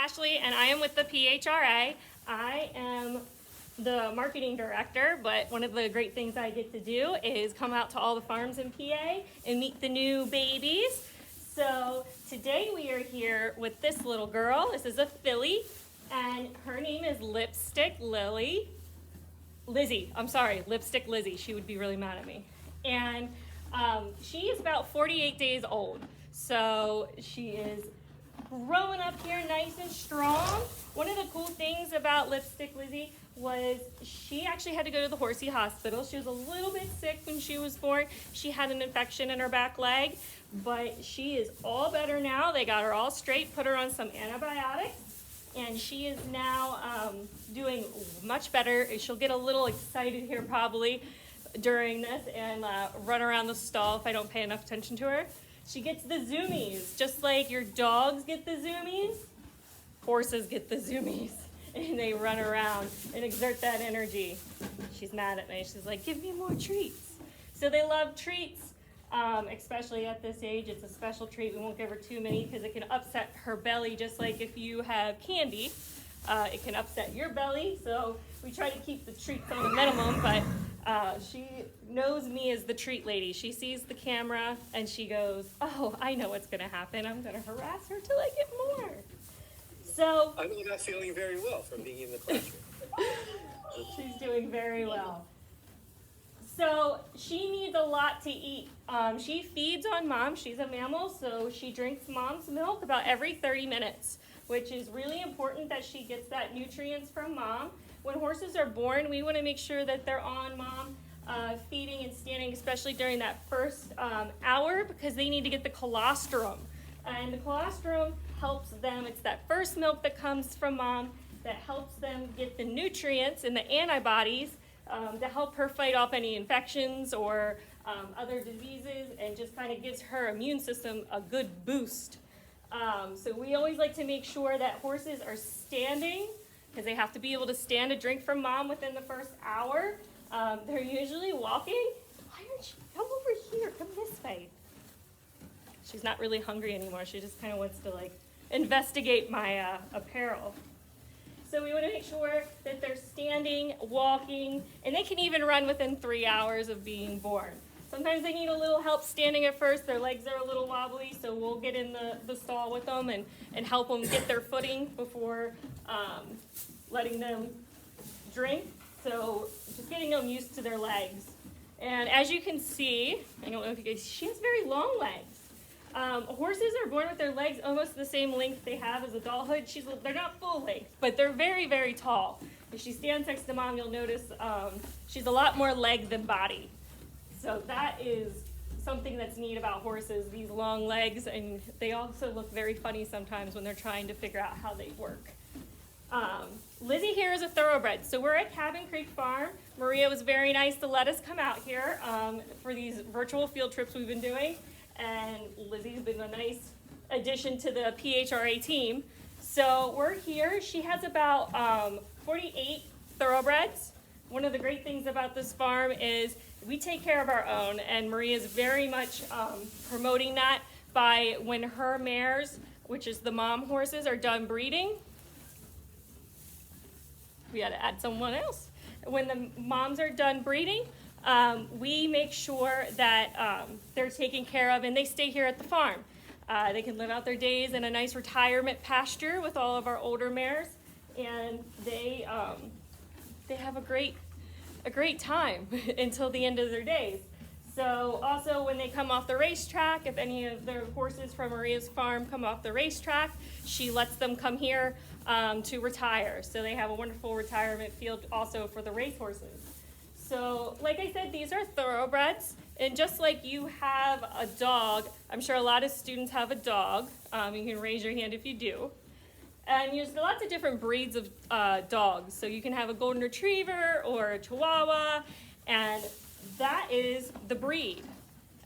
Ashley, and I am with the PHRA. I am the marketing director, but one of the great things I get to do is come out to all the farms in PA and meet the new babies. So today we are here with this little girl. This is a filly, and her name is Lipstick Lizzie. Lipstick Lizzie. She would be really mad at me. And she is about 48 days old. So she is growing up here nice and strong. One of the cool things about Lipstick Lizzie was she actually had to go to the horsey hospital. She was a little bit sick when she was born. She had an infection in her back leg, but she is all better now. They got her all straight, put her on some antibiotics, and she is now doing much better. She'll get a little excited here probably during this and run around the stall if I don't pay enough attention to her. She gets the zoomies, just like your dogs get the zoomies, horses get the zoomies, and they run around and exert that energy. She's mad at me. She's like, give me more treats. So they love treats, especially at this age. It's a special treat. We won't give her too many because it can upset her belly, just like if you have candy. It can upset your belly, so we try to keep the treats on a minimum, but she knows me as the treat lady. She sees the camera and she goes, oh, I know what's going to happen. I'm going to harass her till I get more. So I'm not feeling very well from being in the classroom. She's doing very well. So she needs a lot to eat. She feeds on mom. She's a mammal, so she drinks mom's milk about every 30 minutes, which is really important that she gets that nutrients from mom. When horses are born, we want to make sure that they're on mom feeding and standing, especially during that first hour, because they need to get the colostrum. And the colostrum helps them. It's that first milk that comes from mom that helps them get the nutrients and the antibodies to help her fight off any infections or other diseases, and just kind of gives her immune system a good boost. So we always like to make sure that horses are standing, because they have to be able to stand a drink from mom within the first hour. They're usually walking. Why aren't you? Come over here. Come this way. She's not really hungry anymore. She just kind of wants to investigate my apparel. So we want to make sure that they're standing, walking, and they can even run within 3 hours of being born. Sometimes they need a little help standing at first. Their legs are a little wobbly, so we'll get in the stall with them and help them get their footing before letting them drink. So just getting them used to their legs. And as you can see, I don't know if you guys, she has very long legs. Horses are born with their legs almost the same length they have as adulthood. They're not full length, but they're very, very tall. If she stands next to mom, you'll notice she's a lot more leg than body. So that is something that's neat about horses, these long legs, and they also look very funny sometimes when they're trying to figure out how they work. Lizzie here is a thoroughbred. So we're at Cabin Creek Farm. Maria was very nice to let us come out here for these virtual field trips we've been doing. And Lizzie's been a nice addition to the PHRA team. So we're here. She has about 48 thoroughbreds. One of the great things about this farm is we take care of our own, and Maria's very much promoting that by when her mares, which is the mom horses, are done breeding. We got to add someone else. When the moms are done breeding, we make sure that they're taken care of and they stay here at the farm. They can live out their days in a nice retirement pasture with all of our older mares, and they have a great time until the end of their days. So also when they come off the racetrack, if any of the horses from Maria's farm come off the racetrack, she lets them come here to retire. So they have a wonderful retirement field also for the race horses. So like I said, these are thoroughbreds, and just like you have a dog, I'm sure a lot of students have a dog. You can raise your hand if you do. And there's lots of different breeds of dogs. So you can have a golden retriever or a chihuahua, and that is the breed.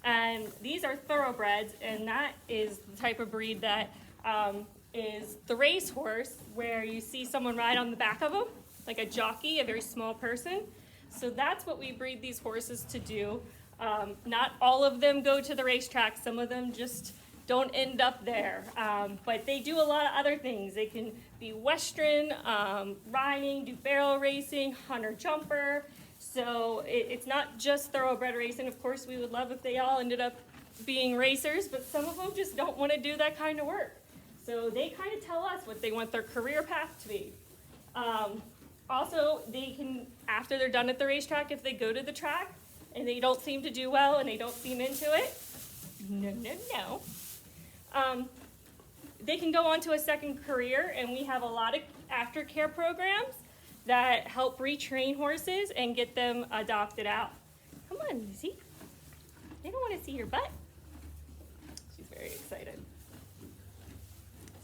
And these are thoroughbreds, and that is the type of breed that is the racehorse, where you see someone ride on the back of them, like a jockey, a very small person. So that's what we breed these horses to do. Not all of them go to the racetrack. Some of them just don't end up there. But they do a lot of other things. They can be Western, riding, do barrel racing, hunter jumper. So it's not just thoroughbred racing. Of course, we would love if they all ended up being racers, but some of them just don't want to do that kind of work. So they kind of tell us what they want their career path to be. Also, they can, after they're done at the racetrack, if they go to the track and they don't seem to do well and they don't seem into it, no. They can go on to a second career, and we have a lot of aftercare programs that help retrain horses and get them adopted out. Come on, Lizzie. They don't want to see your butt. She's very excited.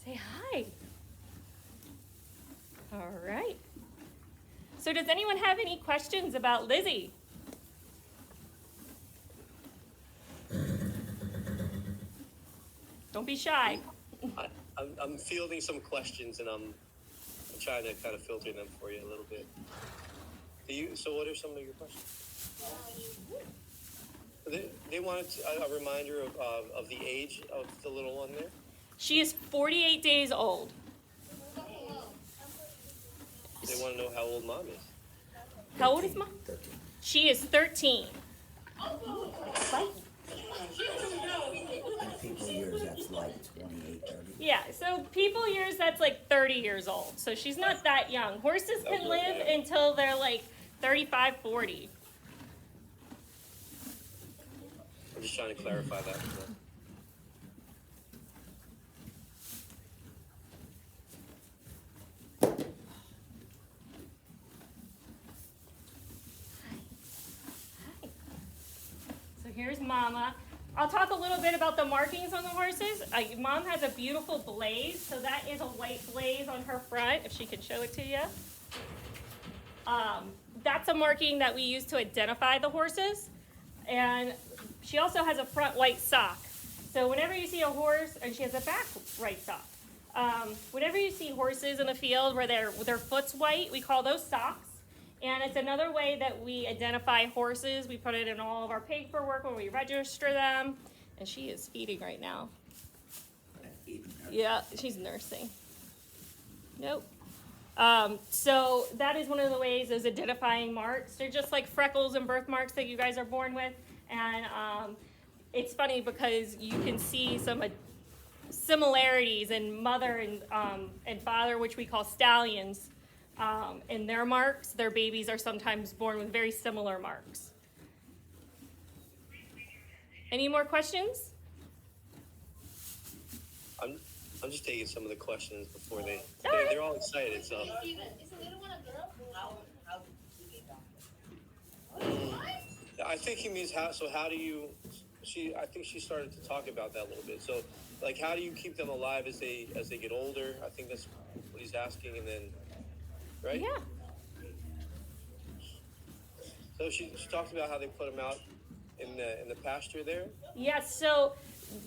Say hi. All right. So does anyone have any questions about Lizzie? Don't be shy. I'm fielding some questions, and I'm trying to kind of filter them for you a little bit. So what are some of your questions? They wanted a reminder of the age of the little one there. She is 48 days old. They want to know how old Mom is. How old is Mom? 13. She is 13. Right? In people years, that's like 28, 30. Yeah, so people years, that's like 30 years old. So she's not that young. Horses can live until they're like 35, 40. I'm just trying to clarify that. So here's Mama. I'll talk a little bit about the markings on the horses. Mom has a beautiful blaze, so that is a white blaze on her front, if she can show it to you. That's a marking that we use to identify the horses. And she also has a front white sock. So whenever you see a horse, and she has a back white sock. Whenever you see horses in the field where their foot's white, we call those socks. And it's another way that we identify horses. We put it in all of our paperwork when we register them. And she is feeding right now. Yeah, she's nursing. Nope. So that is one of the ways, those identifying marks. They're just like freckles and birthmarks that you guys are born with. And it's funny because you can see some similarities in mother and father, which we call stallions. In their marks, their babies are sometimes born with very similar marks. Any more questions? I'm just taking some of the questions before they're all excited. So. I think he means how. So how do you? I think she started to talk about that a little bit. So, like, how do you keep them alive as they get older? I think that's what he's asking, and then. Right? Yeah. So she talked about how they put them out in the pasture there. Yes. So,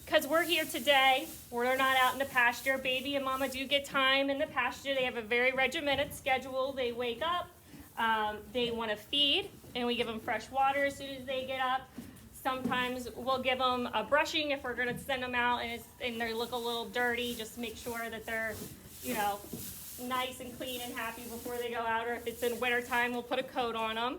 because we're here today, we're not out in the pasture. Baby and Mama do get time in the pasture. They have a very regimented schedule. They wake up. They want to feed, and we give them fresh water as soon as they get up. Sometimes we'll give them a brushing if we're going to send them out and they look a little dirty. Just make sure that they're, nice and clean and happy before they go out, or if it's in winter time, we'll put a coat on them.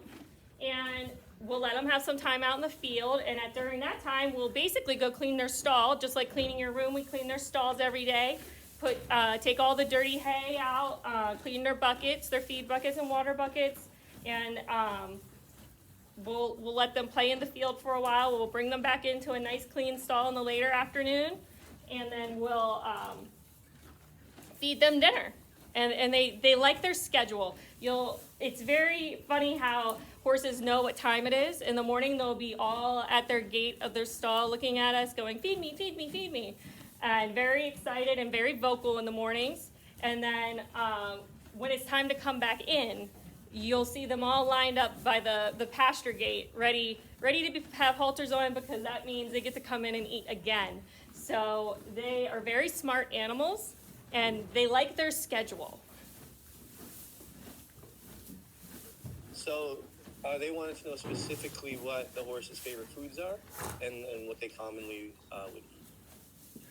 And we'll let them have some time out in the field, and during that time, we'll basically go clean their stall, just like cleaning your room. We clean their stalls every day, take all the dirty hay out, clean their buckets, their feed buckets and water buckets, and we'll let them play in the field for a while. We'll bring them back into a nice clean stall in the later afternoon, and then we'll feed them dinner. And they like their schedule. It's very funny how horses know what time it is. In the morning, they'll be all at their gate of their stall looking at us going, feed me, feed me, feed me. And very excited and very vocal in the mornings. And then when it's time to come back in, you'll see them all lined up by the pasture gate, ready to have halters on, because that means they get to come in and eat again. So they are very smart animals. And they like their schedule. So they wanted to know specifically what the horse's favorite foods are and what they commonly would eat.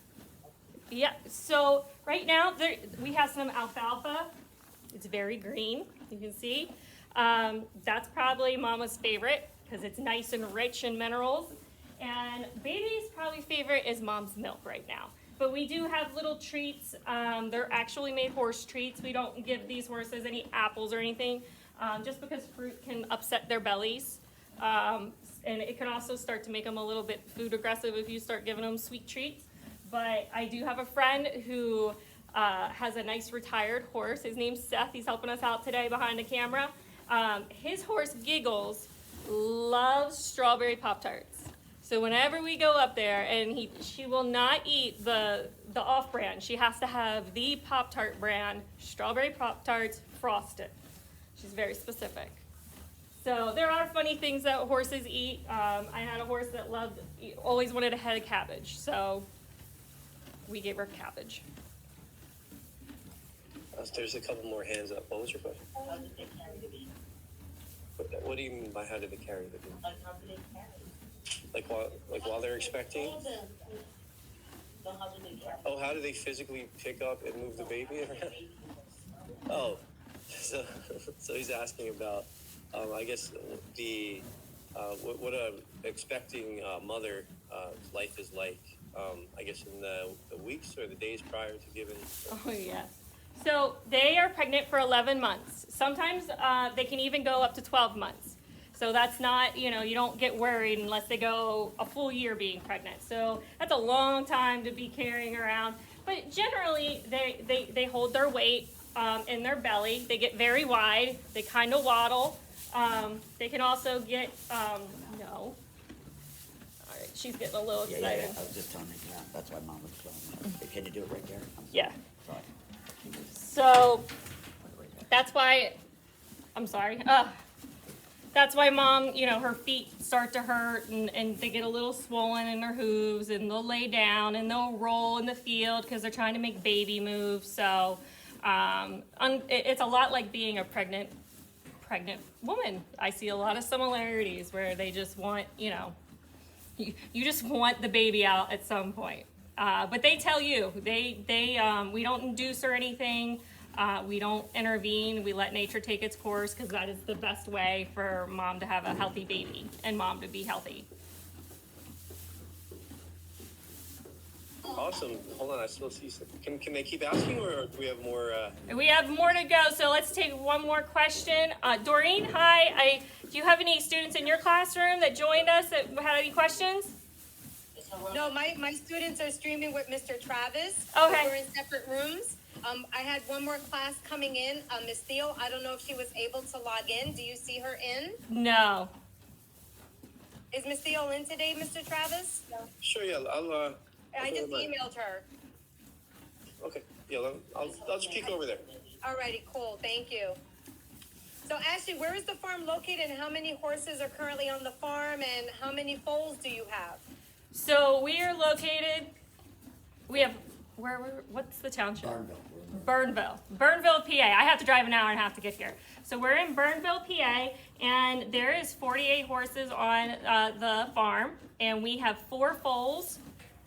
Yeah, so right now we have some alfalfa. It's very green, you can see. That's probably Mama's favorite because it's nice and rich in minerals. And baby's probably favorite is Mom's milk right now. But we do have little treats. They're actually made horse treats. We don't give these horses any apples or anything, just because fruit can upset their bellies. And it can also start to make them a little bit food aggressive if you start giving them sweet treats. But I do have a friend who has a nice retired horse. His name's Seth. He's helping us out today behind the camera. His horse Giggles loves strawberry Pop-Tarts. So whenever we go up there, and she will not eat the off-brand. She has to have the Pop-Tart brand, strawberry Pop-Tarts frosted. She's very specific. So there are funny things that horses eat. I had a horse that always wanted a head of cabbage. So we gave her cabbage. There's a couple more hands up. What was your question? What do you mean by how did they carry the baby? Like while they're expecting? Oh, how do they physically pick up and move the baby around? Oh, so he's asking about, I guess what a expecting mother life is like. I guess in the weeks or the days prior to giving. Oh yes. So they are pregnant for 11 months. Sometimes they can even go up to 12 months. So that's not, you don't get worried unless they go a full year being pregnant. So that's a long time to be carrying around. But generally, they hold their weight in their belly. They get very wide. They kind of waddle. They can also get, no. All right, she's getting a little excited. Yeah. I was just telling her, yeah, that's why Mom was telling me. Can you do it right there? Yeah. Sorry. So that's why, I'm sorry. That's why Mom, her feet start to hurt and they get a little swollen in their hooves and they'll lay down and they'll roll in the field because they're trying to make baby move. So it's a lot like being a pregnant woman. I see a lot of similarities where they just want, you just want the baby out at some point. But they tell you, we don't induce or anything. We don't intervene. We let nature take its course because that is the best way for Mom to have a healthy baby and Mom to be healthy. Awesome. Hold on, I still see some. Can they keep asking, or do we have more? We have more to go, so let's take one more question. Doreen, hi. Do you have any students in your classroom that joined us that had any questions? No, my students are streaming with Mr. Travis. Okay. We're in separate rooms. I had one more class coming in, Miss Theo. I don't know if she was able to log in. Do you see her in? No. Is Miss Theo in today, Mr. Travis? No. Sure. Yeah. I'll I just emailed her. Okay. Yeah. I'll just peek over there. Alrighty, cool. Thank you. So Ashley, where is the farm located and how many horses are currently on the farm and how many foals do you have? So we are located, what's the township? Bernville, PA. I have to drive an hour and a half to get here. So we're in Bernville, PA, and there is 48 horses on the farm, and we have 4 foals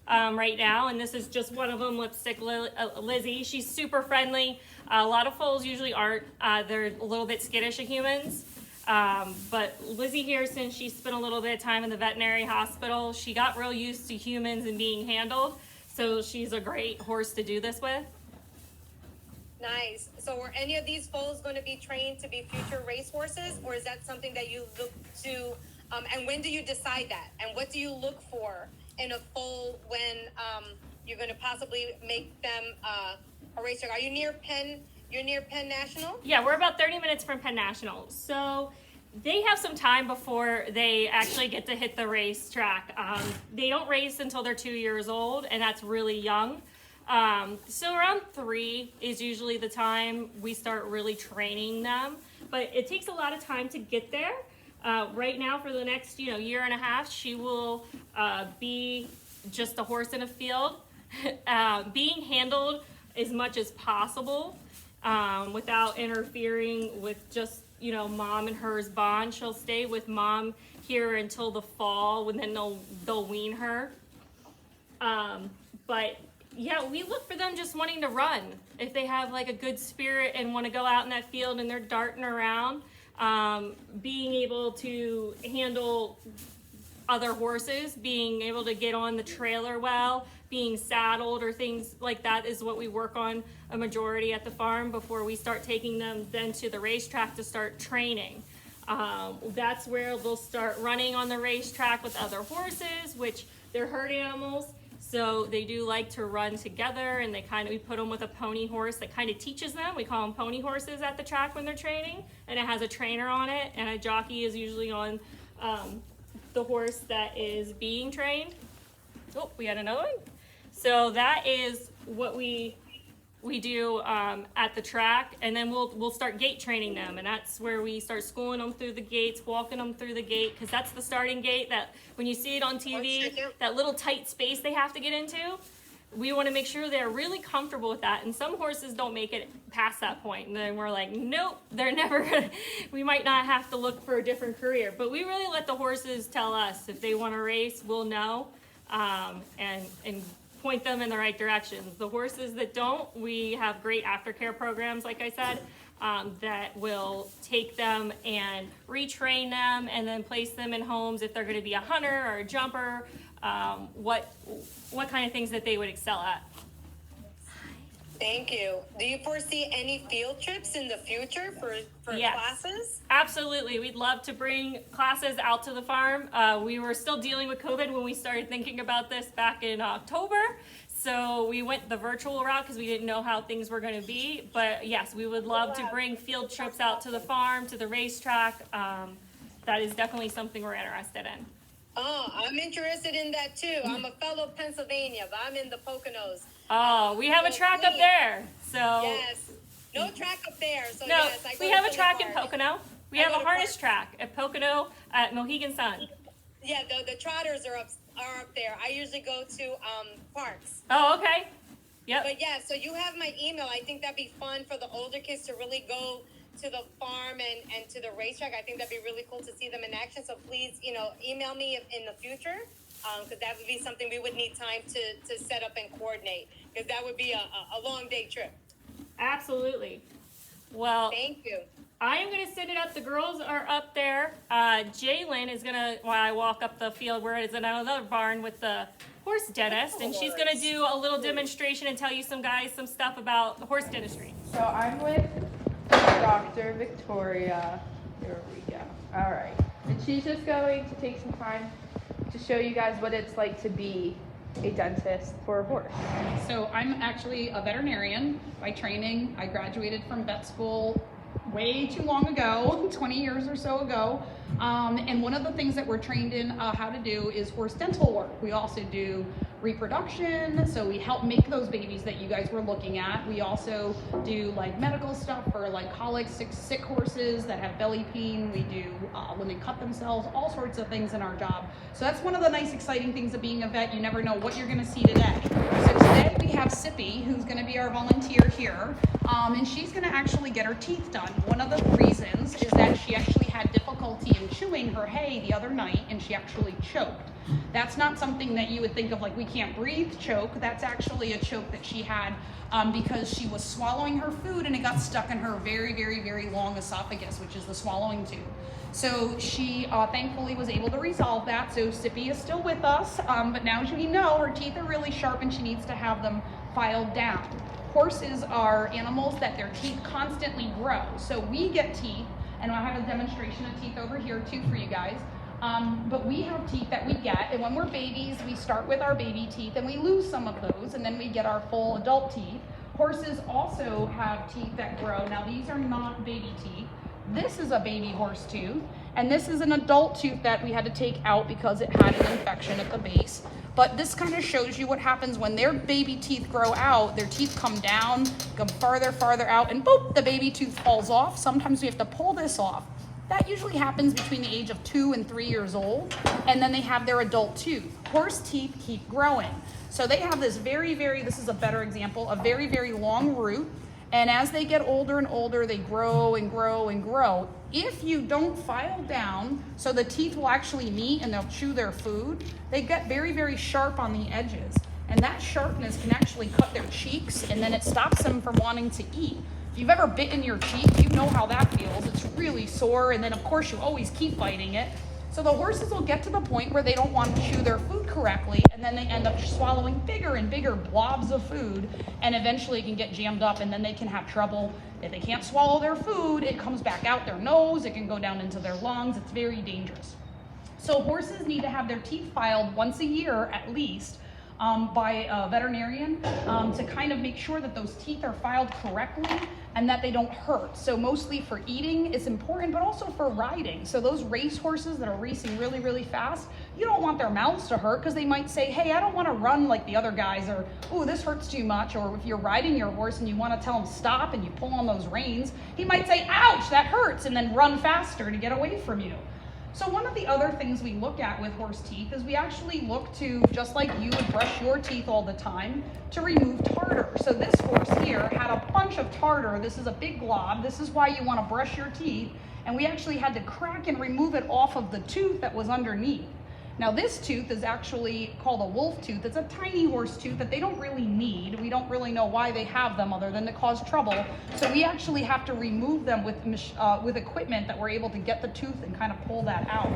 right now, and this is just one of them, Lipstick Lizzie. She's super friendly. A lot of foals usually aren't. They're a little bit skittish of humans. But Lizzie here, since she spent a little bit of time in the veterinary hospital, she got real used to humans and being handled. So she's a great horse to do this with. Nice. So were any of these foals going to be trained to be future race horses, or is that something that you look to, and when do you decide that? And what do you look for in a foal when you're going to possibly make them a racer? Are you near Penn? You're near Penn National? Yeah, we're about 30 minutes from Penn National. So they have some time before they actually get to hit the racetrack. They don't race until they're 2 years old, and that's really young. So around 3 is usually the time we start really training them. But it takes a lot of time to get there. Right now, for the next year and a half, she will be just a horse in a field, being handled as much as possible. Without interfering with just, Mom and hers bond. She'll stay with Mom here until the fall, when then they'll wean her. But Yeah, we look for them just wanting to run. If they have like a good spirit and want to go out in that field and they're darting around, being able to handle other horses, being able to get on the trailer well, being saddled or things like that is what we work on a majority at the farm before we start taking them then to the racetrack to start training. That's where they'll start running on the racetrack with other horses, which they're herd animals. So they do like to run together, and we put them with a pony horse that kind of teaches them. We call them pony horses at the track when they're training, and it has a trainer on it, and a jockey is usually on the horse that is being trained. Oh, we had another one. So that is what we do at the track, and then we'll start gate training them, and that's where we start schooling them through the gates, walking them through the gate, because that's the starting gate that when you see it on TV, that little tight space they have to get into, we want to make sure they're really comfortable with that. And some horses don't make it past that point, and then we're like, nope, they're never gonna, we might not have to look for a different career. But we really let the horses tell us if they want to race, we'll know, and point them in the right directions. The horses that don't, we have great aftercare programs, like I said, that will take them and retrain them and then place them in homes if they're going to be a hunter or a jumper, what kind of things that they would excel at. Thank you. Do you foresee any field trips in the future for Yes. classes? Absolutely. We'd love to bring classes out to the farm. We were still dealing with COVID when we started thinking about this back in October. So we went the virtual route because we didn't know how things were going to be. But yes, we would love to bring field trips out to the farm, to the racetrack. That is definitely something we're interested in. Oh, I'm interested in that too. I'm a fellow Pennsylvania, but I'm in the Poconos. Oh, we have a track up there. So Yes. No track up there. So no, yes, I go we have a to track the in park. Pocono. We I have go a to harness park. track at Pocono at Mohegan Sun. Yeah, the trotters are up there. I usually go to parks. Oh, okay. Yep. But yeah, so you have my email. I think that'd be fun for the older kids to really go to the farm and to the racetrack. I think that'd be really cool to see them in action. So please, email me in the future, because that would be something we would need time to set up and coordinate, because that would be a long day trip. Absolutely. Well, Thank you. I am going to set it up. The girls are up there. Jalen is going to, while I walk up the field, where it's another barn with the horse dentist, and she's going to do a little demonstration and tell you some stuff about the horse dentistry. So I'm with Dr. Victoria. Here we go. All right. And she's just going to take some time to show you guys what it's like to be a dentist for a horse. So I'm actually a veterinarian by training. I graduated from vet school way too long ago, 20 years or so ago. And one of the things that we're trained in how to do is horse dental work. We also do reproduction, so we help make those babies that you guys were looking at. We also do like medical stuff for like colic, sick horses that have belly pain. We do when they cut themselves, all sorts of things in our job. So that's one of the nice exciting things of being a vet. You never know what you're gonna see today. So today we have Sippy, who's gonna be our volunteer here, and she's gonna actually get her teeth done. One of the reasons is that she actually had difficulty in chewing her hay the other night, and she actually choked. That's not something that you would think of like we can't breathe choke. That's actually a choke that she had because she was swallowing her food and it got stuck in her very, very, very long esophagus, which is the swallowing tube. So she thankfully was able to resolve that. So Sippy is still with us, but now as you know, her teeth are really sharp and she needs to have them filed down. Horses are animals that their teeth constantly grow. So we get teeth, and I have a demonstration of teeth over here too for you guys. But we have teeth that we get, and when we're babies, we start with our baby teeth and we lose some of those, and then we get our full adult teeth. Horses also have teeth that grow. Now these are not baby teeth. This is a baby horse tooth, and this is an adult tooth that we had to take out because it had an infection at the base. But this kind of shows you what happens when their baby teeth grow out. Their teeth come down, come farther out, and boop, the baby tooth falls off. Sometimes we have to pull this off. That usually happens between the age of 2 and 3 years old, and then they have their adult tooth. Horse teeth keep growing. So they have this this is a better example, a very, very long root, and as they get older and older, they grow and grow and grow. If you don't file down, so the teeth will actually meet and they'll chew their food, they get very, very sharp on the edges. and that sharpness can actually cut their cheeks, and then it stops them from wanting to eat. If you've ever bitten your cheek, you know how that feels. It's really sore, and then of course you always keep biting it. So the horses will get to the point where they don't want to chew their food correctly, and then they end up swallowing bigger and bigger blobs of food, and eventually it can get jammed up, and then they can have trouble. If they can't swallow their food, it comes back out their nose, it can go down into their lungs. It's very dangerous. So horses need to have their teeth filed once a year at least by a veterinarian to kind of make sure that those teeth are filed correctly and that they don't hurt. So mostly for eating it's important, but also for riding. So those race horses that are racing really, really fast, you don't want their mouths to hurt because they might say, hey, I don't want to run like the other guys, or, oh, this hurts too much. Or if you're riding your horse and you want to tell him stop and you pull on those reins, he might say, ouch, that hurts, and then run faster to get away from you. So one of the other things we look at with horse teeth is we actually look to, just like you would brush your teeth all the time, to remove tartar. So this horse here had a bunch of tartar. This is a big glob. This is why you want to brush your teeth. And we actually had to crack and remove it off of the tooth that was underneath. Now this tooth is actually called a wolf tooth. It's a tiny horse tooth that they don't really need. We don't really know why they have them other than to cause trouble. So we actually have to remove them with equipment that we're able to get the tooth and kind of pull that out.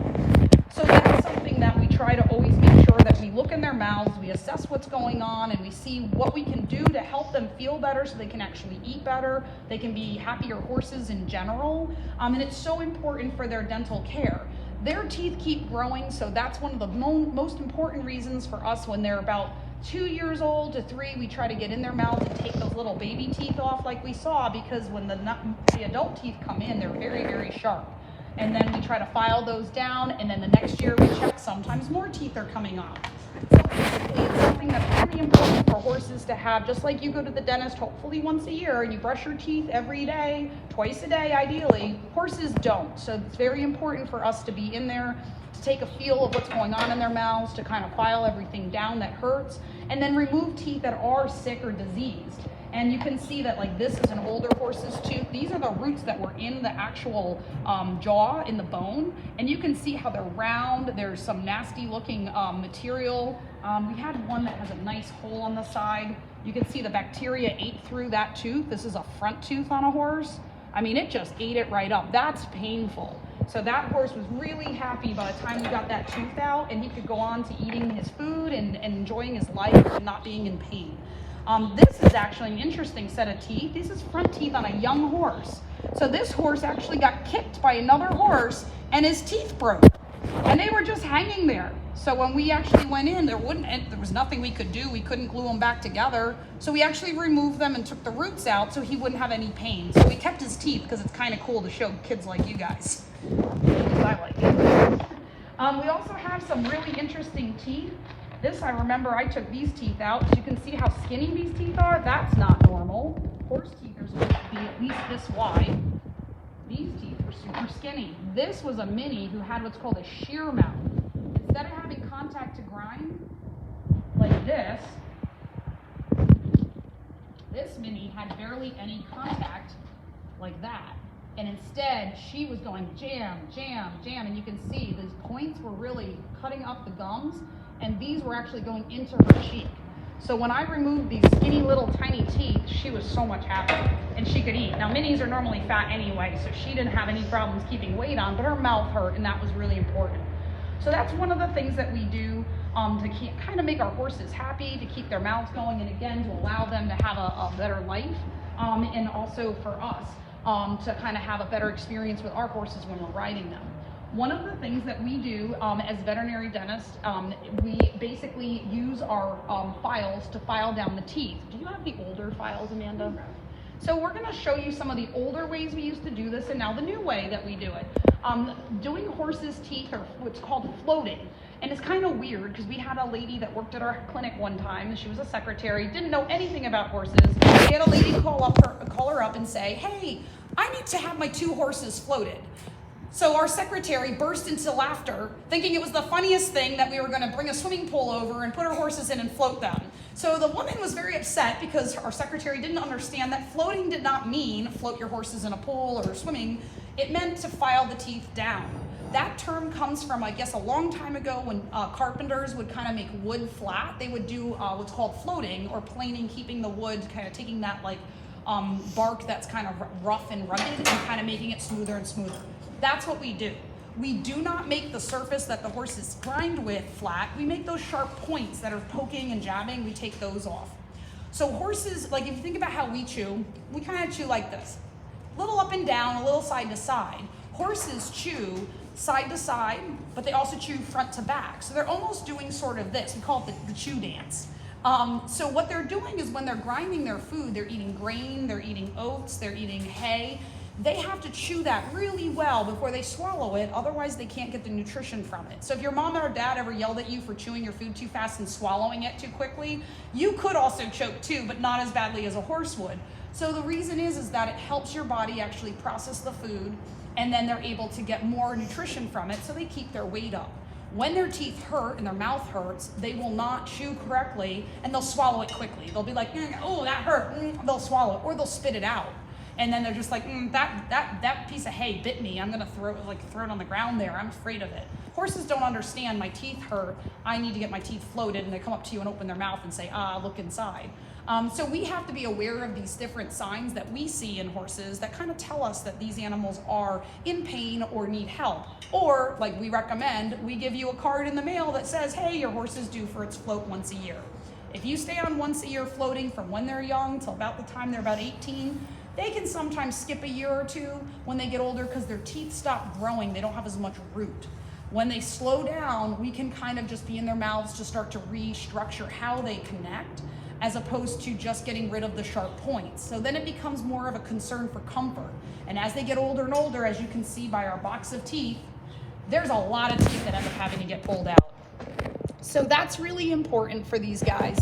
So that's something that we try to always make sure that we look in their mouths, we assess what's going on, and we see what we can do to help them feel better so they can actually eat better. They can be happier horses in general. And it's so important for their dental care. Their teeth keep growing, so that's one of the most important reasons for us when they're about 2 years old to 3, we try to get in their mouths and take those little baby teeth off like we saw, because when the adult teeth come in, they're very, very sharp. And then we try to file those down, and then the next year we check, sometimes more teeth are coming off. So basically it's something that's pretty important for horses to have, just like you go to the dentist hopefully once a year and you brush your teeth every day, twice a day ideally. Horses don't. So it's very important for us to be in there to take a feel of what's going on in their mouths, to kind of file everything down that hurts, and then remove teeth that are sick or diseased. And you can see that, like, this is an older horse's tooth. These are the roots that were in the actual jaw, in the bone. And you can see how they're round. There's some nasty looking material. We had one that has a nice hole on the side. You can see the bacteria ate through that tooth. This is a front tooth on a horse. I mean, it just ate it right up. That's painful. So that horse was really happy by the time we got that tooth out, and he could go on to eating his food and enjoying his life and not being in pain. This is actually an interesting set of teeth. This is front teeth on a young horse. So this horse actually got kicked by another horse and his teeth broke. And they were just hanging there. So when we actually went in, there was nothing we could do. We couldn't glue them back together. So we actually removed them and took the roots out so he wouldn't have any pain. So we kept his teeth because it's kind of cool to show kids like you guys. I like it. We also have some really interesting teeth. This, I remember I took these teeth out. So you can see how skinny these teeth are. That's not normal. Horse teeth are supposed to be at least this wide. These teeth were super skinny. This was a mini who had what's called a shear mouth. Instead of having contact to grind, like this mini had barely any contact, like that. And instead, she was going jam, jam, jam. And you can see these points were really cutting up the gums, and these were actually going into her cheek. So when I removed these skinny little tiny teeth, she was so much happier, and she could eat. Now minis are normally fat anyway, so she didn't have any problems keeping weight on, but her mouth hurt, and that was really important. So that's one of the things that we do to kind of make our horses happy, to keep their mouths going, and again, to allow them to have a better life, and also for us to kind of have a better experience with our horses when we're riding them. One of the things that we do as veterinary dentists, we basically use our files to file down the teeth. Do you have the older files, Amanda? So we're going to show you some of the older ways we used to do this and now the new way that we do it. Doing horses' teeth are what's called floating. And it's kind of weird because we had a lady that worked at our clinic one time. She was a secretary, didn't know anything about horses. We had a lady call her up and say, hey, I need to have my 2 horses floated. So our secretary burst into laughter, thinking it was the funniest thing that we were going to bring a swimming pool over and put our horses in and float them. So the woman was very upset because our secretary didn't understand that floating did not mean float your horses in a pool or swimming. It meant to file the teeth down. That term comes from, I guess, a long time ago when carpenters would kind of make wood flat. They would do what's called floating or planing, keeping the wood, kind of taking that like bark that's kind of rough and rugged and kind of making it smoother and smoother. That's what we do. We do not make the surface that the horses grind with flat. We make those sharp points that are poking and jabbing, we take those off. So horses, like if you think about how we chew, we kind of chew like this. A little up and down, a little side to side. Horses chew side to side, but they also chew front to back. So they're almost doing sort of this. We call it the chew dance. So what they're doing is when they're grinding their food, they're eating grain, they're eating oats, they're eating hay. They have to chew that really well before they swallow it, otherwise they can't get the nutrition from it. So if your mom or dad ever yelled at you for chewing your food too fast and swallowing it too quickly, you could also choke too, but not as badly as a horse would. So the reason is that it helps your body actually process the food, and then they're able to get more nutrition from it, so they keep their weight up. When their teeth hurt and their mouth hurts, they will not chew correctly, and they'll swallow it quickly. They'll be like, oh, that hurt, they'll swallow it, or they'll spit it out. And then they're just like, that piece of hay bit me. I'm gonna throw it on the ground there. I'm afraid of it. Horses don't understand, my teeth hurt. I need to get my teeth floated, and they come up to you and open their mouth and say, look inside. So we have to be aware of these different signs that we see in horses that kind of tell us that these animals are in pain or need help. Or, like we recommend, we give you a card in the mail that says, hey, your horse is due for its float once a year. If you stay on once a year floating from when they're young till about the time they're about 18, they can sometimes skip a year or two when they get older because their teeth stop growing. They don't have as much root. When they slow down, we can kind of just be in their mouths to start to restructure how they connect, as opposed to just getting rid of the sharp points. So then it becomes more of a concern for comfort. And as they get older and older, as you can see by our box of teeth, there's a lot of teeth that end up having to get pulled out. So that's really important for these guys.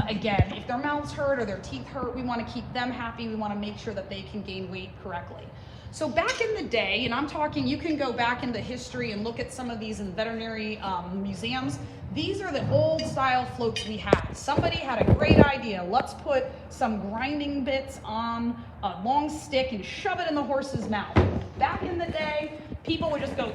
Again, if their mouths hurt or their teeth hurt, we want to keep them happy. We want to make sure that they can gain weight correctly. So back in the day, and I'm talking, you can go back into history and look at some of these in veterinary museums. These are the old style floats we had. Somebody had a great idea. Let's put some grinding bits on a long stick and shove it in the horse's mouth. Back in the day, people would just go,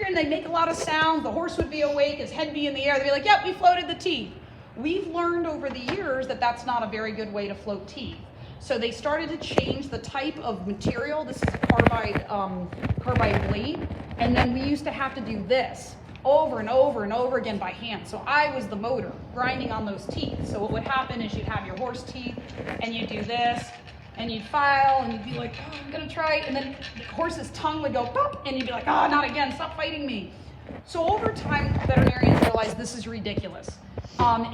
and they'd make a lot of sound. The horse would be awake, his head be in the air. They'd be like, yep, we floated the teeth. We've learned over the years that that's not a very good way to float teeth. So they started to change the type of material. This is a carbide blade. And then we used to have to do this over and over and over again by hand. So I was the motor grinding on those teeth. So what would happen is you'd have your horse teeth and you'd do this and you'd file and you'd be like, oh, I'm gonna try it. And then the horse's tongue would go pop and you'd be like, oh, not again, stop fighting me. So over time, veterinarians realized this is ridiculous.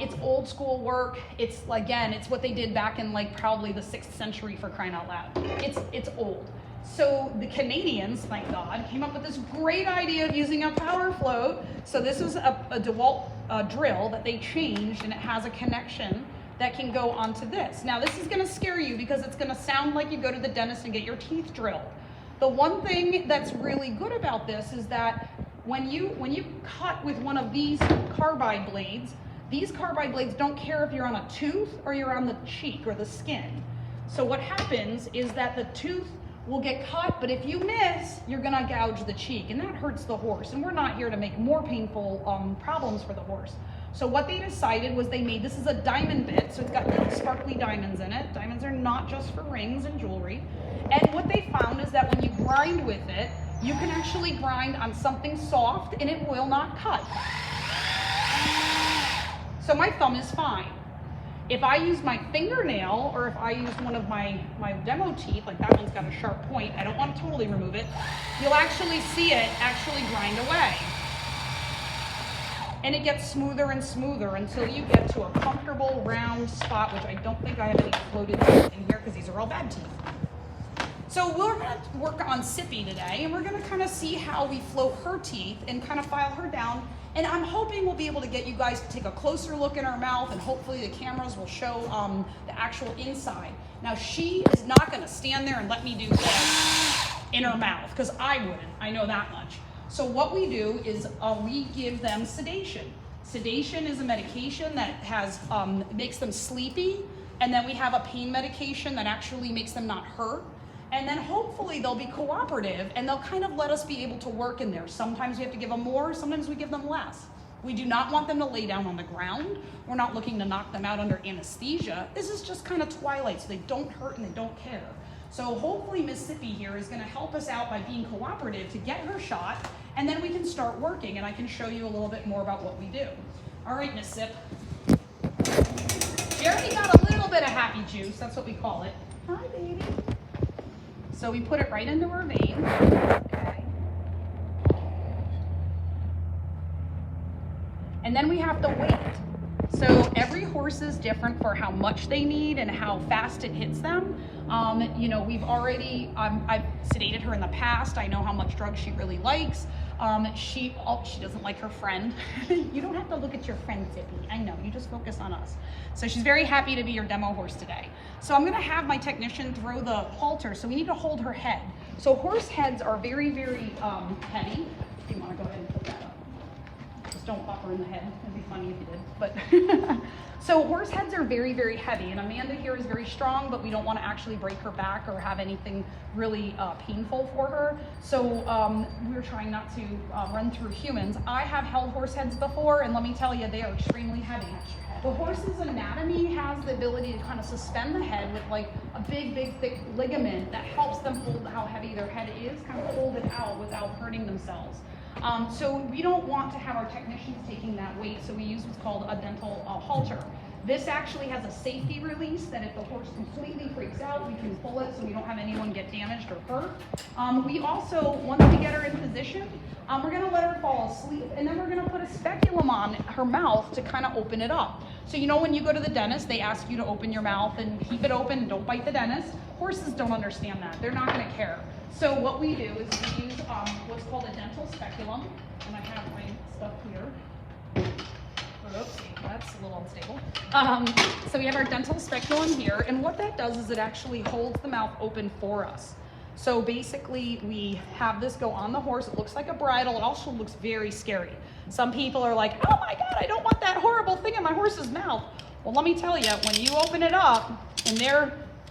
It's old school work. It's what they did back in like probably the 6th century, for crying out loud. It's old. So the Canadians, thank God, came up with this great idea of using a power float. So this is a DeWalt drill that they changed, and it has a connection that can go onto this. Now this is gonna scare you because it's gonna sound like you go to the dentist and get your teeth drilled. The one thing that's really good about this is that when you cut with one of these carbide blades don't care if you're on a tooth or you're on the cheek or the skin. So what happens is that the tooth will get cut, but if you miss, you're gonna gouge the cheek, and that hurts the horse. And we're not here to make more painful problems for the horse. So what they decided was this is a diamond bit, so it's got little sparkly diamonds in it. Diamonds are not just for rings and jewelry. And what they found is that when you grind with it, you can actually grind on something soft and it will not cut. So my thumb is fine. If I use my fingernail, or if I use one of my demo teeth, like that one's got a sharp point, I don't want to totally remove it, you'll actually see it actually grind away. And it gets smoother and smoother until you get to a comfortable round spot, which I don't think I have any floated teeth in here because these are all bad teeth. So we're going to work on Sippy today, and we're going to kind of see how we float her teeth and kind of file her down. And I'm hoping we'll be able to get you guys to take a closer look in her mouth, and hopefully the cameras will show the actual inside. Now she is not going to stand there and let me do this in her mouth, because I wouldn't, I know that much. So what we do is we give them sedation. Sedation is a medication that makes them sleepy, and then we have a pain medication that actually makes them not hurt. and then hopefully they'll be cooperative and they'll kind of let us be able to work in there. Sometimes we have to give them more, sometimes we give them less. We do not want them to lay down on the ground. We're not looking to knock them out under anesthesia. This is just kind of twilight, so they don't hurt and they don't care. So hopefully Miss Sippy here is gonna help us out by being cooperative to get her shot, and then we can start working and I can show you a little bit more about what we do. All right, Miss Sip. She already got a little bit of happy juice, that's what we call it. Hi, baby. So we put it right into her vein. Okay. And then we have to wait. So every horse is different for how much they need and how fast it hits them. You know, we've already, I've sedated her in the past. I know how much drugs she really likes. She doesn't like her friend. You don't have to look at your friend, Zippy. I know, you just focus on us. So she's very happy to be your demo horse today. So I'm gonna have my technician throw the halter, so we need to hold her head. So horse heads are very, very heavy. If you wanna go ahead and put that up. Just don't pop her in the head. It'd be funny if you did, but. So horse heads are very, very heavy, and Amanda here is very strong, but we don't want to actually break her back or have anything really painful for her. So we're trying not to run through humans. I have held horse heads before, and let me tell you, they are extremely heavy. The horse's anatomy has the ability to kind of suspend the head with like a big, big, thick ligament that helps them hold how heavy their head is, kind of hold it out without hurting themselves. So we don't want to have our technicians taking that weight, so we use what's called a dental halter. This actually has a safety release that if the horse completely freaks out, we can pull it so we don't have anyone get damaged or hurt. We also, once we get her in position, we're gonna let her fall asleep, and then we're gonna put a speculum on her mouth to kind of open it up. So you know when you go to the dentist, they ask you to open your mouth and keep it open and don't bite the dentist. Horses don't understand that. They're not gonna care. So what we do is we use what's called a dental speculum, and I have my stuff here. Oops, that's a little unstable. So we have our dental speculum here, and what that does is it actually holds the mouth open for us. So basically we have this go on the horse. It looks like a bridle. It also looks very scary. Some people are like, oh my God, I don't want that horrible thing in my horse's mouth. Well, let me tell you, when you open it up and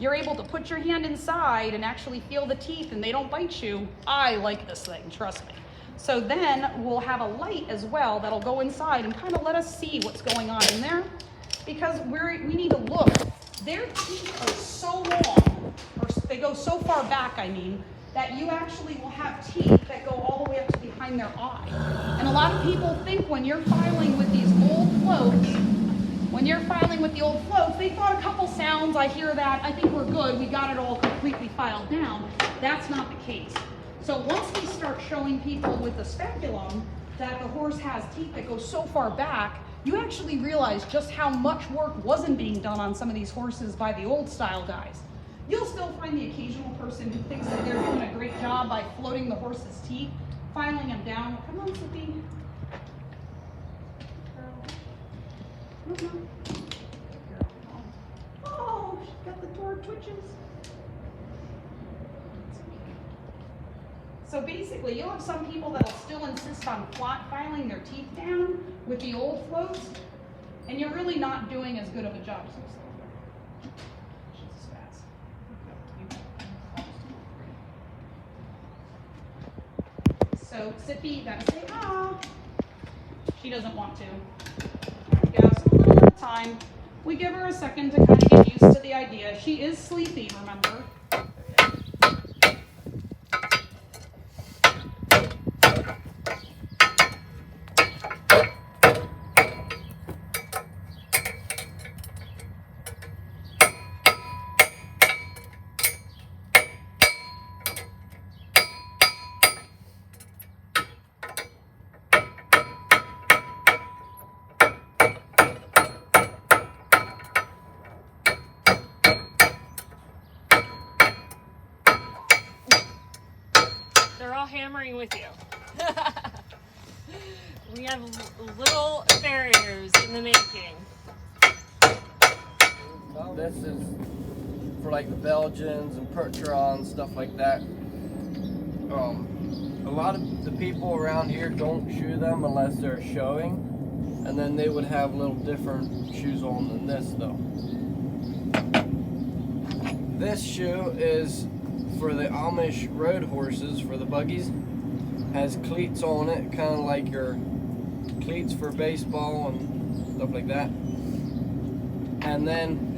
you're able to put your hand inside and actually feel the teeth and they don't bite you, I like this thing, trust me. So then we'll have a light as well that'll go inside and kind of let us see what's going on in there, because we need to look. Their teeth are so long, or they go so far back, I mean, that you actually will have teeth that go all the way up to behind their eye. And a lot of people think when you're filing with these old floats, they thought a couple sounds, I hear that, I think we're good, we got it all completely filed down. That's not the case. So once we start showing people with the speculum that the horse has teeth that go so far back, you actually realize just how much work wasn't being done on some of these horses by the old style guys. You'll still find the occasional person who thinks that they're doing a great job by floating the horse's teeth, filing them down. Come on, Sippy. Oh, she got the door twitches. So basically, you'll have some people that'll still insist on filing their teeth down with the old floats, and you're really not doing as good of a job. So Sippy, you gotta say ah. She doesn't want to. There we go. So a little at a time. We give her a second to kind of get used to the idea. She is sleepy, remember. They're all hammering with you. We have little farriers in the making. This is for like the Belgians and Percherons, stuff like that. A lot of the people around here don't shoe them unless they're showing, and then they would have little different shoes on than this though. This shoe is for the Amish road horses, for the buggies, has cleats on it, kind of like your cleats for baseball and stuff like that. And then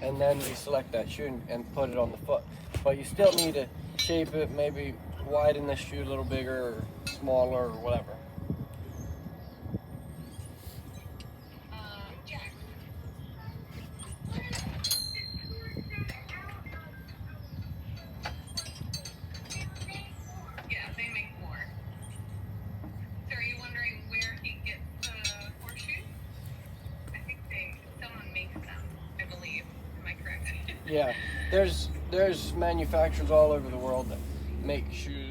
you select that shoe and put it on the foot. But you still need to shape it, maybe widen the shoe a little bigger or smaller or whatever. Jack. Yeah, they make more. So are you wondering where he gets the horseshoes? I think someone makes them, I believe. Am I correct? Yeah, there's manufacturers all over the world that make shoes